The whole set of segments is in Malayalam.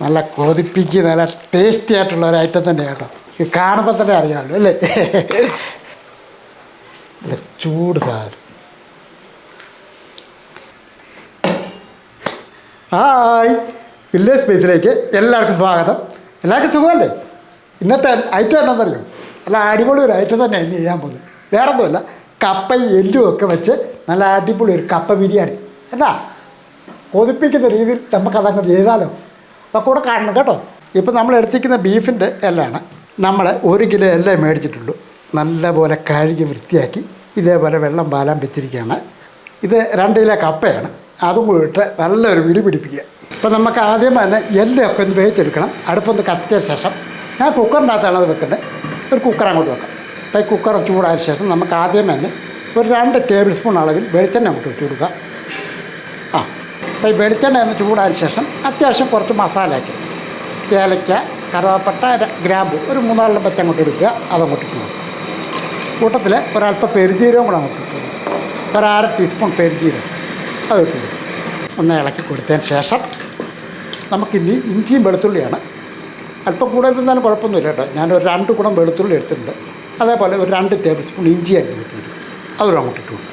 നല്ല കൊതിപ്പിക്ക് നല്ല ടേസ്റ്റി ആയിട്ടുള്ള ഒരു ഐറ്റം തന്നെ കേട്ടോ. ഇത് കാണുമ്പോൾ തന്നെ അറിയാമല്ലോ അല്ലേ? നല്ല ചൂട് സാധനം. ഹായ്, വില്ലേജ് സ്പേസിലേക്ക് എല്ലാവർക്കും സ്വാഗതം. എല്ലാവർക്കും സുഖമല്ലേ? ഇന്നത്തെ ഐറ്റം എന്താണെന്നറിയോ? നല്ല അടിപൊളി ഒരു ഐറ്റം തന്നെ ഇന്ന് ചെയ്യാൻ പോകുന്നത്. വേറെ ഒന്നുമല്ല, കപ്പയും എല്ലും ഒക്കെ വെച്ച് നല്ല അടിപൊളി ഒരു കപ്പ ബിരിയാണി. എന്താ കൊതിപ്പിക്കുന്ന രീതിയിൽ നമുക്കതങ്ങ് ചെയ്താലോ? അപ്പോൾ കൂടെ കാണണം കേട്ടോ. ഇപ്പം നമ്മൾ എടുത്തിരിക്കുന്ന ബീഫിൻ്റെ എല്ലാമാണ്. നമ്മൾ 1 കിലോ എല്ലാം മേടിച്ചിട്ടുള്ളൂ. നല്ലപോലെ കഴുകി വൃത്തിയാക്കി ഇതേപോലെ വെള്ളം പാലാൻ വെച്ചിരിക്കുകയാണ്. ഇത് 2 കിലോ കപ്പയാണ്. അതും കൂടി ഇട്ട് നല്ലൊരു പിടി പിടിപ്പിക്കുക. ഇപ്പോൾ നമുക്ക് ആദ്യം തന്നെ എല്ലൊക്കെ ഒന്ന് വേവിച്ചെടുക്കണം. അടുപ്പൊന്ന് കത്തിയ ശേഷം ഞാൻ കുക്കറിനകത്താണ് അത് വെക്കുന്നത്. ഒരു കുക്കർ അങ്ങോട്ട് വെക്കാം. അപ്പോൾ ഈ കുക്കർ ചൂടായ ശേഷം നമുക്ക് ആദ്യം തന്നെ ഒരു 2 ടേബിൾ സ്പൂൺ അളവിൽ വെളിച്ചെണ്ണ അങ്ങോട്ട് ഇട്ട് കൊടുക്കുക. അപ്പോൾ ഈ വെളിച്ചെണ്ണ ഒന്ന് ചൂടായ ശേഷം അത്യാവശ്യം കുറച്ച് മസാലയൊക്കെ ഏലക്ക, കറുവാപ്പട്ട, ഗ്രാമ്പു ഒരു 3-4 വെച്ച് അങ്ങോട്ട് എടുക്കുക. അതങ്ങോട്ട് ഇട്ട് കൊടുക്കുക. കൂട്ടത്തിൽ ഒരല്പം പെരുജീരകം കൂടെ അങ്ങോട്ട് ഇട്ട് കൊടുക്കുക. 1/2 ടീസ്പൂൺ പെരുജീരകം അത് ഇട്ട് കൊടുക്കുക. ഒന്ന് ഇളക്കി കൊടുത്തതിന് ശേഷം നമുക്കിനി ഇഞ്ചിയും വെളുത്തുള്ളിയാണ്. അല്പം കൂടുതൽ തിന്നാലും കുഴപ്പമൊന്നുമില്ല കേട്ടോ. ഞാനൊരു 2 കുടം വെളുത്തുള്ളി എടുത്തിട്ടുണ്ട്. അതേപോലെ ഒരു 2 ടേബിൾ സ്പൂൺ ഇഞ്ചി അരിഞ്ഞ് വെച്ചിട്ടുണ്ട്. അതൊരു അങ്ങോട്ട് ഇട്ട് കൊടുക്കും.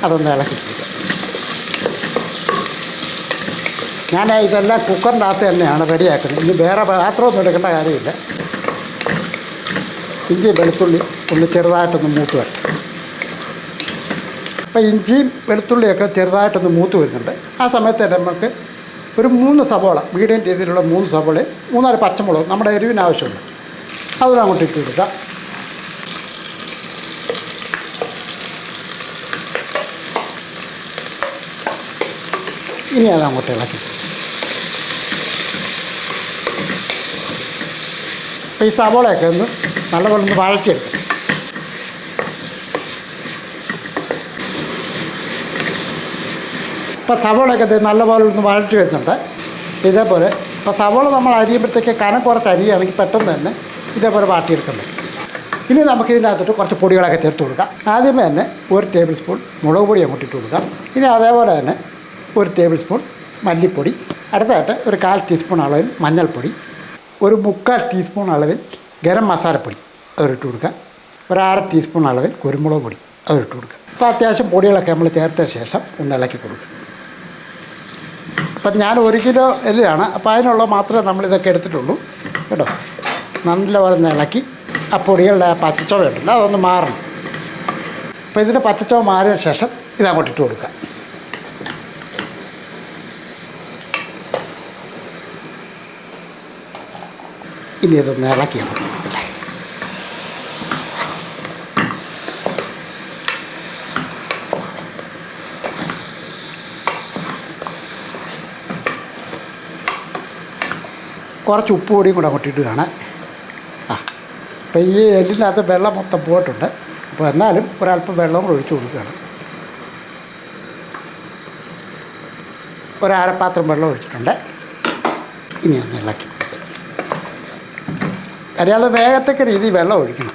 അതൊന്ന് ഇളക്കി കൊടുക്കുക. ഞാൻ ഇതെല്ലാം കുക്കറിൻ്റെ അകത്ത് തന്നെയാണ് റെഡിയാക്കുന്നത്. ഇനി വേറെ പാത്രമൊന്നും എടുക്കേണ്ട കാര്യമില്ല. ഇഞ്ചി വെളുത്തുള്ളി ഒന്ന് ചെറുതായിട്ടൊന്ന് മൂത്ത് വരും. അപ്പോൾ ഇഞ്ചിയും വെളുത്തുള്ളിയൊക്കെ ചെറുതായിട്ടൊന്ന് മൂത്ത് വരുന്നുണ്ട്. ആ സമയത്ത് നമുക്ക് ഒരു 3 സവോള, മീഡിയം രീതിയിലുള്ള 3 സവോളയും 3-4 പച്ചമുളകും നമ്മുടെ എരിവിന് ആവശ്യമുണ്ട്. അതും അങ്ങോട്ട് ഇട്ട് കൊടുക്കാം. ഇനി അതങ്ങോട്ട് ഇളക്കി. അപ്പോൾ ഈ സവോളയൊക്കെ ഒന്ന് നല്ലപോലെ ഒന്ന് വഴറ്റിയെടുക്കും. ഇപ്പോൾ സവോളയൊക്കെ നല്ലപോലെ ഒന്ന് വഴറ്റി വരുന്നുണ്ട്. ഇതേപോലെ ഇപ്പോൾ സവോള നമ്മൾ അരിയുമ്പോഴത്തേക്ക് കനം കുറച്ച് അരിയാണെങ്കിൽ പെട്ടെന്ന് തന്നെ ഇതേപോലെ വാട്ടിയെടുക്കണം. ഇനി നമുക്കിതിനകത്തോട്ട് കുറച്ച് പൊടികളൊക്കെ ചേർത്ത് കൊടുക്കാം. ആദ്യമേ തന്നെ 1 ടേബിൾ സ്പൂൺ മുളക് പൊടി അങ്ങോട്ട് ഇട്ട് കൊടുക്കാം. ഇനി അതേപോലെ തന്നെ 1 ടേബിൾ സ്പൂൺ മല്ലിപ്പൊടി, അടുത്തായിട്ട് ഒരു 1/4 ടീസ്പൂൺ അളവിൽ മഞ്ഞൾപ്പൊടി, ഒരു 3/4 ടീസ്പൂൺ അളവിൽ ഗരം മസാലപ്പൊടി അതിട്ട് കൊടുക്കുക. 1/2 ടീസ്പൂൺ അളവിൽ കുരുമുളക് പൊടി അതിട്ട് കൊടുക്കുക. അപ്പോൾ അത്യാവശ്യം പൊടികളൊക്കെ നമ്മൾ ചേർത്ത ശേഷം ഒന്ന് ഇളക്കി കൊടുക്കുക. അപ്പം ഞാൻ 1 കിലോ എല്ലാണ്. അപ്പോൾ അതിനുള്ള മാത്രമേ നമ്മളിതൊക്കെ എടുത്തിട്ടുള്ളൂ കേട്ടോ. നല്ലപോലെ ഇളക്കി ആ പൊടികളുടെ ആ പച്ചച്ചോവ ഉണ്ടല്ലോ അതൊന്ന് മാറണം. അപ്പോൾ ഇതിൻ്റെ പച്ചച്ചോവ മാറിയ ശേഷം ഇതങ്ങോട്ട് ഇട്ട് കൊടുക്കുക. ഇനി ഇതൊന്ന് ഇളക്കിയാണ് കുറച്ച് ഉപ്പ് പൊടിയും കൂടെ അങ്ങോട്ട് ഇടുകയാണ്. അപ്പോൾ ഈ എല്ലിനകത്ത് വെള്ളം മൊത്തം പോയിട്ടുണ്ട്. അപ്പോൾ എന്നാലും ഒരല്പം വെള്ളം കൂടെ ഒഴിച്ച് കൊടുക്കുകയാണ്. ഒരു അരപ്പാത്രം വെള്ളം ഒഴിച്ചിട്ടുണ്ട്. ഇനി ഒന്ന് ഇളക്കി അറിയാതെ വേഗത്തക്ക രീതിയിൽ വെള്ളം ഒഴിക്കണം.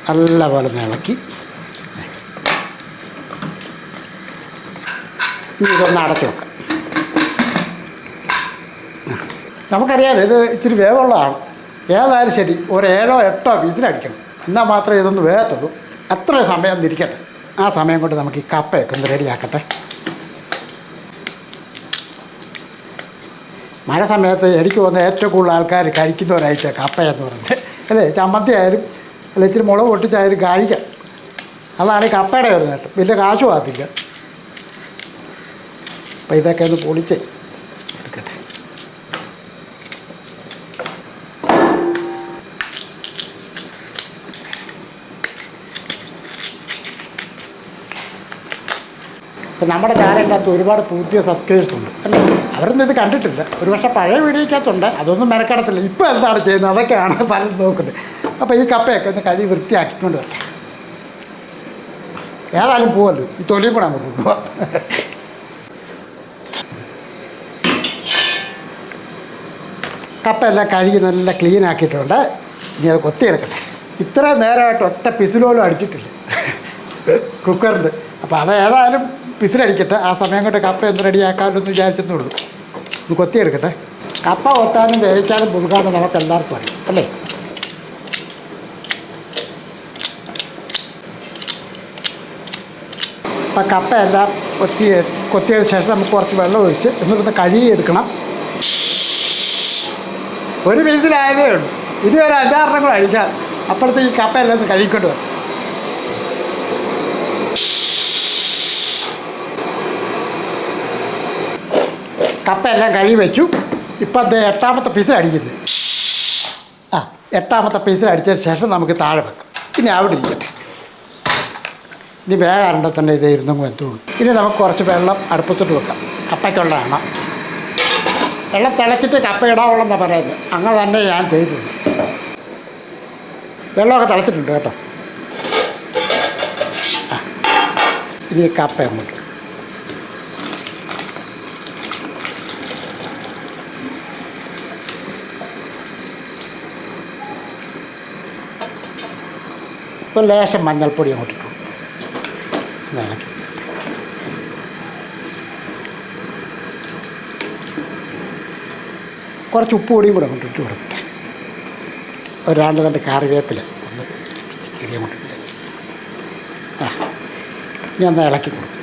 നല്ലപോലെ ഇളക്കി ഇനി ഇതൊന്ന് അടച്ചു വെക്കാം. നമുക്കറിയാമല്ലോ ഇത് ഇച്ചിരി വേവുള്ളതാണ്. ഏതായാലും ശരി ഒരു 7-8 വിസിലടിക്കണം. എന്നാൽ മാത്രമേ ഇതൊന്ന് വേഗത്തുള്ളൂ. അത്ര സമയം തിരിക്കട്ടെ. ആ സമയം കൊണ്ട് നമുക്ക് ഈ കപ്പയൊക്കെ ഒന്ന് റെഡിയാക്കട്ടെ. മഴ സമയത്ത് എനിക്ക് തോന്നുന്നത് ഏറ്റവും കൂടുതൽ ആൾക്കാർ കഴിക്കുന്ന ഒരാഴ്ച കപ്പയെന്ന് പറയുന്നത് അല്ലേ. ചമ്മന്തി ആയാലും അല്ല ഇച്ചിരി മുളക് പൊട്ടിച്ചായാലും കഴിക്കാം. അതാണ് ഈ കപ്പയുടെ ഒരു നേട്ടം. വലിയ കാശും ആകത്തില്ല. അപ്പോൾ ഇതൊക്കെ ഒന്ന് പൊളിച്ച് എടുക്കട്ടെ. ഇപ്പം നമ്മുടെ ചാനലിനകത്ത് ഒരുപാട് പുതിയ സബ്സ്ക്രൈബേഴ്സ് ഉണ്ട് അല്ലേ. അവരൊന്നും ഇത് കണ്ടിട്ടില്ല. ഒരു പക്ഷേ പഴയ വീഡിയോക്കകത്തുണ്ട്. അതൊന്നും മെനക്കെടത്തില്ല. ഇപ്പോൾ എന്താണ് ചെയ്യുന്നത് അതൊക്കെയാണ് പലരും നോക്കുന്നത്. അപ്പോൾ ഈ കപ്പയൊക്കെ ഒന്ന് കഴുകി വൃത്തിയാക്കിക്കൊണ്ട് വരട്ടെ. ഏതായാലും പോവല്ലോ, ഈ തൊലിയും കൂടെ അങ്ങോട്ട് പോവാം. കപ്പ എല്ലാം കഴുകി നല്ല ക്ലീൻ ആക്കിയിട്ടുണ്ട്. ഇനി അത് കൊത്തിയെടുക്കട്ടെ. ഇത്രയും നേരമായിട്ട് ഒറ്റ പിസിലോലും അടിച്ചിട്ടില്ല കുക്കറിൻ്റെ. അപ്പോൾ അത് ഏതായാലും പിസിലടിക്കട്ടെ, ആ സമയം കൊണ്ട് കപ്പ എന്ത് റെഡിയാക്കാമെന്ന് വിചാരിച്ചെന്നുള്ളൂ. ഇത് കൊത്തിയെടുക്കട്ടെ. കപ്പ കൊത്താനും വേവിക്കാനും പുതുക്കാനും നമുക്ക് എല്ലാവർക്കും അറിയാം അല്ലേ. അപ്പം കപ്പയെല്ലാം കൊത്തിയതിന് ശേഷം നമുക്ക് കുറച്ച് വെള്ളം ഒഴിച്ച് എന്നിട്ടൊന്ന് കഴുകിയെടുക്കണം. ഒരു പീസിലായതേ ഉള്ളൂ, ഇനി ഒരു 5-6 കൂടെ അടിക്കാം. അപ്പോഴത്തേക്ക് ഈ കപ്പയെല്ലാം ഒന്ന് കഴുകിക്കൊണ്ട് വരും. കപ്പയെല്ലാം കഴുകി വെച്ചു. ഇപ്പം അത് 8ാമത്തെ പീസിൽ അടിക്കുന്നത്. 8ാമത്തെ പീസിൽ അടിച്ചതിന് ശേഷം നമുക്ക് താഴെ വെക്കാം. ഇനി അവിടെ ഇരിക്കട്ടെ. ഇനി വേഗം തന്നെ ഇത് ഇരുന്നും വെന്തോളൂ. ഇനി നമുക്ക് കുറച്ച് വെള്ളം അടുപ്പത്തോട്ട് വെക്കാം. കപ്പയ്ക്കുള്ളതാണ്. വെള്ളം തിളച്ചിട്ട് കപ്പ ഇടാവുള്ളതെന്നാണ് പറയുന്നത്. അങ്ങനെ തന്നെ ഞാൻ ചെയ്തിട്ടുണ്ട്. വെള്ളമൊക്കെ തിളച്ചിട്ടുണ്ട് കേട്ടോ. ഇനി കപ്പ അങ്ങോട്ട് ഇപ്പോൾ ലേശം മഞ്ഞൾപ്പൊടി അങ്ങോട്ട് ഇട്ടു. ഇളക്കി കുറച്ച് ഉപ്പ് പൊടിയും കൂടെ അങ്ങോട്ട് ഇട്ട് കൊടുക്കട്ടെ. ഒരു 2 തണ്ട് കറിവേപ്പില ഒന്ന് കീറി അങ്ങോട്ട് ഇട്ട് ഇനി ഒന്ന് ഇളക്കി കൊടുക്കും.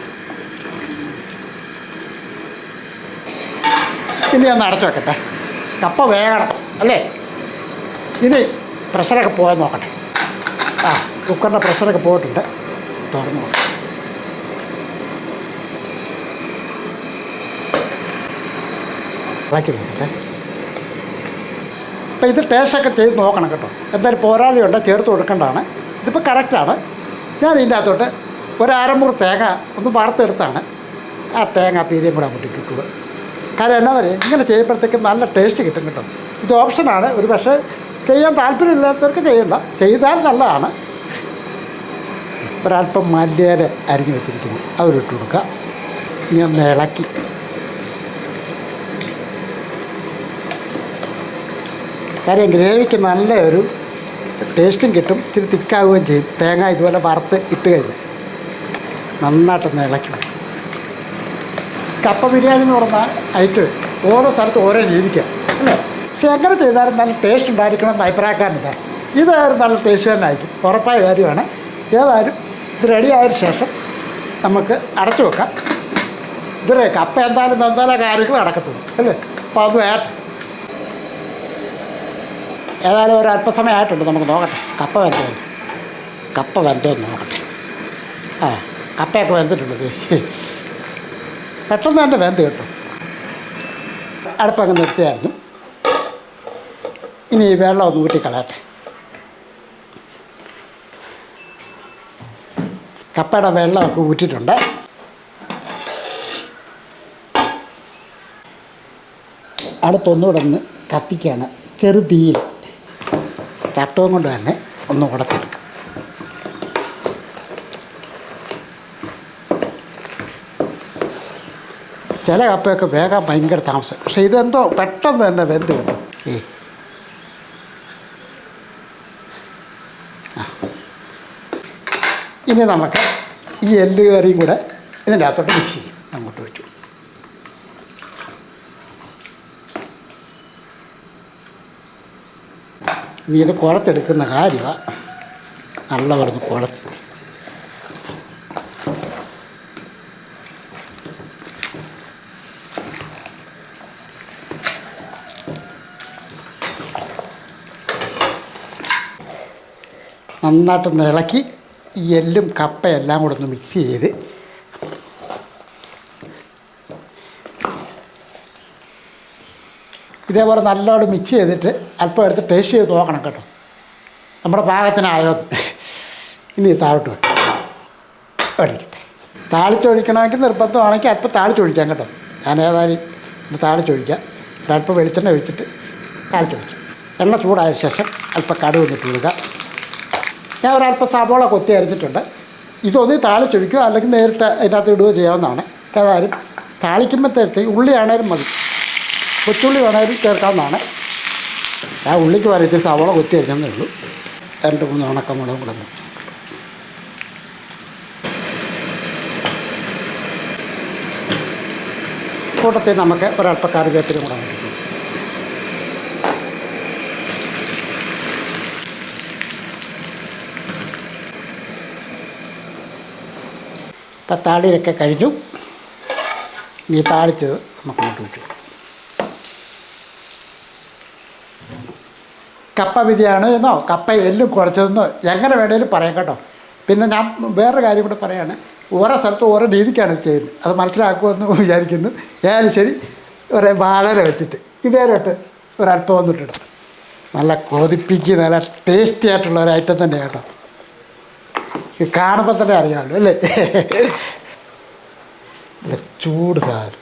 ഇനി ഒന്ന് അടച്ചു വെക്കട്ടെ. കപ്പ വേകണം അല്ലേ. ഇനി പ്രഷറൊക്കെ പോകാൻ നോക്കട്ടെ. കുക്കറിൻ്റെ പ്രഷറൊക്കെ പോയിട്ടുണ്ട്. തുറന്നു നോക്കാം. ഇളക്കി നോക്കട്ടെ. അപ്പോൾ ഇത് ടേസ്റ്റൊക്കെ ചെയ്ത് നോക്കണം കേട്ടോ. എന്തായാലും പോരാളിയുണ്ട്, ചേർത്ത് കൊടുക്കേണ്ടതാണ്. ഇതിപ്പോൾ കറക്റ്റാണ്. ഞാൻ ഇതിൻ്റെ അകത്തോട്ട് ഒരു അരമുറി തേങ്ങ ഒന്ന് വറുത്തെടുത്താണ്. ആ തേങ്ങ പീരിയും കൂടെ അങ്ങോട്ട് ഇട്ടിട്ടുള്ളൂ. കാര്യം എന്നാ പറയുക, ഇങ്ങനെ ചെയ്യുമ്പോഴത്തേക്ക് നല്ല ടേസ്റ്റ് കിട്ടും കേട്ടോ. ഇത് ഓപ്ഷനാണ്. ഒരു പക്ഷേ ചെയ്യാൻ താല്പര്യമില്ലാത്തവർക്ക് ചെയ്യണ്ട, ചെയ്താൽ നല്ലതാണ്. ഒരല്പം മല്ലിയില അരിഞ്ഞ് വെച്ചിരിക്കുന്നു, അവരിട്ട് കൊടുക്കുക. ഇനി ഒന്ന് ഇളക്കി കാര്യം ഗ്രേവിക്ക് നല്ല ഒരു ടേസ്റ്റും കിട്ടും, ഇത്തിരി തിക്കാവുകയും ചെയ്യും. തേങ്ങ ഇതുപോലെ വറുത്ത് ഇട്ട് കഴിഞ്ഞ് നന്നായിട്ടൊന്ന് ഇളക്കി. കപ്പ ബിരിയാണി എന്ന് പറഞ്ഞാൽ ഐറ്റം ഓരോ സ്ഥലത്തും ഓരോ രീതിക്കാണ് അല്ലേ. പക്ഷെ എങ്ങനെ ചെയ്താലും നല്ല ടേസ്റ്റ് ഉണ്ടായിരിക്കണമെന്ന് അഭിപ്രായക്കാരനില്ല. ഇതായാലും നല്ല ടേസ്റ്റ് തന്നെ ആയിരിക്കും, ഉറപ്പായ കാര്യമാണ്. ഏതായാലും ഇത് റെഡിയായതിനു ശേഷം നമുക്ക് അടച്ചു വെക്കാം. ഇത് കപ്പ എന്തായാലും കാര്യങ്ങൾ നടക്കത്തുള്ളൂ അല്ലേ. അപ്പോൾ അത് വേണ്ട. ഏതായാലും ഒരു അല്പസമയമായിട്ടുണ്ട്. നമുക്ക് നോക്കട്ടെ കപ്പ വെന്തോന്ന് നോക്കട്ടെ. കപ്പയൊക്കെ വെന്തിട്ടുണ്ട്. പെട്ടെന്ന് തന്നെ വെന്ത് കേട്ടോ. അടുപ്പങ്ങ് നിർത്തിയായിരുന്നു. ഇനി ഈ വെള്ളം ഒന്ന് ഊറ്റിക്കളയട്ടെ. കപ്പയുടെ വെള്ളമൊക്കെ ഊറ്റിയിട്ടുണ്ട്. അടുപ്പൊന്നുകൂടെ ഒന്ന് കത്തിക്കുകയാണ്. ചെറുതീയിൽ ചട്ടവും കൊണ്ട് തന്നെ ഒന്ന് ഉടച്ചെടുക്കും. ചില കപ്പയൊക്കെ വേഗം ഭയങ്കര താമസം. പക്ഷേ ഇതെന്തോ പെട്ടെന്ന് തന്നെ വെന്ത് കിട്ടും. ഇനി നമുക്ക് ഈ എല്ല് കറിയും കൂടെ ഇതിൻ്റെ അകത്തോട്ട് മിക്സ് ചെയ്യും. അങ്ങോട്ട് വെച്ചു. ഇനി ഇത് കുഴച്ചെടുക്കുന്ന കാര്യമാണ്. നല്ല പറഞ്ഞ് കുഴച്ച് നന്നായിട്ടൊന്ന് ഇളക്കി ഈ എല്ലും കപ്പയെല്ലാം കൂടെ ഒന്ന് മിക്സ് ചെയ്ത് ഇതേപോലെ നല്ലോണം മിക്സ് ചെയ്തിട്ട് അല്പം എടുത്ത് ടേസ്റ്റ് ചെയ്ത് നോക്കണം കേട്ടോ, നമ്മുടെ പാകത്തിനായോ. ഇനി താഴോട്ട് വെക്കാം. ഒഴിക്കട്ടെ. താളിച്ചൊഴിക്കണമെങ്കിൽ നിർബന്ധമാണെങ്കിൽ അല്പം താളിച്ചൊഴിക്കാം കേട്ടോ. ഞാൻ ഏതായാലും ഇത് താളിച്ചൊഴിക്കാം. ഒരല്പം വെളിച്ചെണ്ണ ഒഴിച്ചിട്ട് താളിച്ചൊഴിക്കാം. എണ്ണ ചൂടായ ശേഷം അല്പം കടുക് ഇട്ട് കൊടുക്കാം. ഞാൻ ഒരല്പം സവോള കൊത്തി അരിഞ്ഞിട്ടുണ്ട്. ഇതൊന്ന് താളിച്ചൊഴിക്കുക, അല്ലെങ്കിൽ നേരിട്ട് അതിനകത്ത് ഇടുകയോ ചെയ്യാവുന്നതാണ്. ഏതായാലും താളിക്കുമ്പോഴത്തേക്ക് ഉള്ളിയാണേലും മതി, കൊച്ചുള്ളി വേണേലും ചേർക്കാവുന്നതാണ്. ഞാൻ ഉള്ളിക്ക് വരച്ച് സവോള കൊത്തി അരിഞ്ഞതേ ഉള്ളൂ. 2-3 ഉണക്കമുളകും കൂടെ മുറിച്ചു. കൂട്ടത്തിൽ നമുക്ക് ഒരല്പ കറിവേപ്പിലും കൂടെ മുറിക്കും. ഇപ്പം താളിയൊക്കെ കഴിഞ്ഞു. ഈ താളിച്ചത് നമുക്ക് ഇങ്ങോട്ട് വിട്ടു. കപ്പ ബിരിയാണി എന്നോ കപ്പ എല്ലും കുറച്ചതെന്നോ എങ്ങനെ വേണേലും പറയാം കേട്ടോ. പിന്നെ ഞാൻ വേറൊരു കാര്യം കൂടെ പറയുകയാണ്, ഓരോ സ്ഥലത്തും ഓരോ രീതിക്കാണ് ഇത് ചെയ്യുന്നത്. അത് മനസ്സിലാക്കുമെന്ന് വിചാരിക്കുന്നു. ഏതായാലും ശരി, ഒരു വാഴല വെച്ചിട്ട് ഇതേലോട്ട് ഒരല്പം വന്നിട്ടിടാം. നല്ല കൊതിപ്പിക്കുക, നല്ല ടേസ്റ്റി ആയിട്ടുള്ള ഒരു ഐറ്റം തന്നെ കേട്ടോ. ഇത് കാണുമ്പോൾ തന്നെ അറിയാമല്ലോ അല്ലേ? നല്ല ചൂട് സാധനം.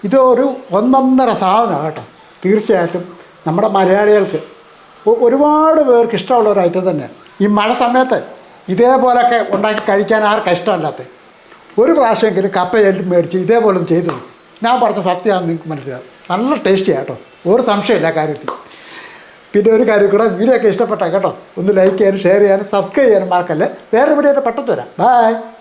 ഇതൊരു ഒന്നൊന്നര സാധനമാണ് കേട്ടോ. തീർച്ചയായിട്ടും നമ്മുടെ മലയാളികൾക്ക് ഒരുപാട് പേർക്ക് ഇഷ്ടമുള്ള ഒരു ഐറ്റം തന്നെ. ഈ മഴ സമയത്ത് ഇതേപോലൊക്കെ ഉണ്ടാക്കി കഴിക്കാൻ ആർക്കും ഇഷ്ടമല്ലാത്ത ഒരു പ്രാവശ്യമെങ്കിലും കപ്പയെല്ലാം മേടിച്ച് ഇതേപോലെ ഒന്ന് ചെയ്തു. ഞാൻ പറഞ്ഞ സത്യമാണെന്ന് നിങ്ങൾക്ക് മനസ്സിലാവും. നല്ല ടേസ്റ്റിയാണ് കേട്ടോ, ഒരു സംശയമില്ല കാര്യത്തിൽ. പിന്നെ ഒരു കാര്യം കൂടെ, വീഡിയോ ഒക്കെ ഇഷ്ടപ്പെട്ടാൽ കേട്ടോ ഒന്ന് ലൈക്ക് ചെയ്യാനും ഷെയർ ചെയ്യാനും സബ്സ്ക്രൈബ് ചെയ്യാനും മറക്കല്ലേ. വേറെ വീഡിയോ പെട്ടെന്ന് വരാം. ബൈ.